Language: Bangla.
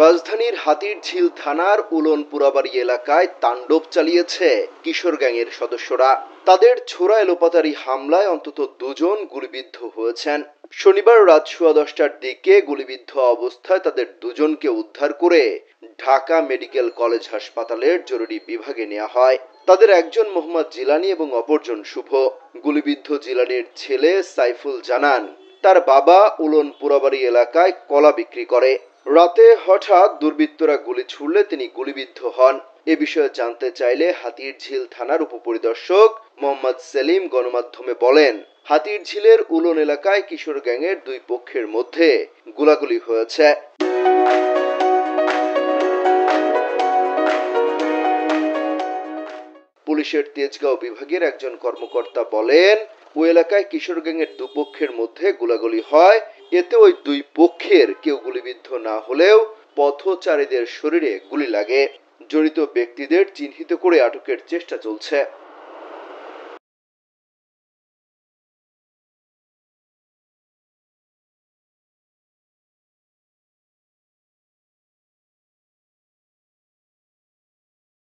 রাজধানীর হাতিরঝিল থানার উলনপুরাবাড়ি এলাকায় তাণ্ডব চালিয়েছে কিশোর গ্যাংয়ের সদস্যরা। তাদের ছোড়া এলোপাতাড়ি হামলায় অন্তত দুজন গুলিবিদ্ধ হয়েছেন। শনিবার রাত 10:15টার দিকে গুলিবিদ্ধ অবস্থায় তাদের দুজনকে উদ্ধার করে ঢাকা মেডিকেল কলেজ হাসপাতালের জরুরি বিভাগে নেওয়া হয়। তাদের একজন মোহাম্মদ জিলানী এবং অপরজন শুভ। গুলিবিদ্ধ জিলানীর ছেলে সাইফুল জানান, তার বাবা উলনপুরাবাড়ি এলাকায় কলা বিক্রি করে। রাতে হঠাৎ দুর্বৃত্তরা গুলি ছুড়লে তিনি গুলিবিদ্ধ হন। এ বিষয়ে জানতে চাইলে হাতিরঝিল থানার উপপরিদর্শক মোহাম্মদ সেলিম গণমাধ্যমে বলেন, হাতিরঝিলের উলন এলাকায় কিশোর গ্যাংয়ের দুই পক্ষের মধ্যে গোলাগুলি হয়েছে। পুলিশের তেজগাঁও বিভাগের একজন কর্মকর্তা বলেন, ওই এলাকায় কিশোর গ্যাংয়ের দুপক্ষের মধ্যে গোলাগুলি হয়। এতে ওই দুই পক্ষের কেউ গুলিবিদ্ধ না হলেও পথচারীদের শরীরে গুলি লাগে। জড়িত ব্যক্তিদের চিহ্নিত করে আটকের চেষ্টা চলছে।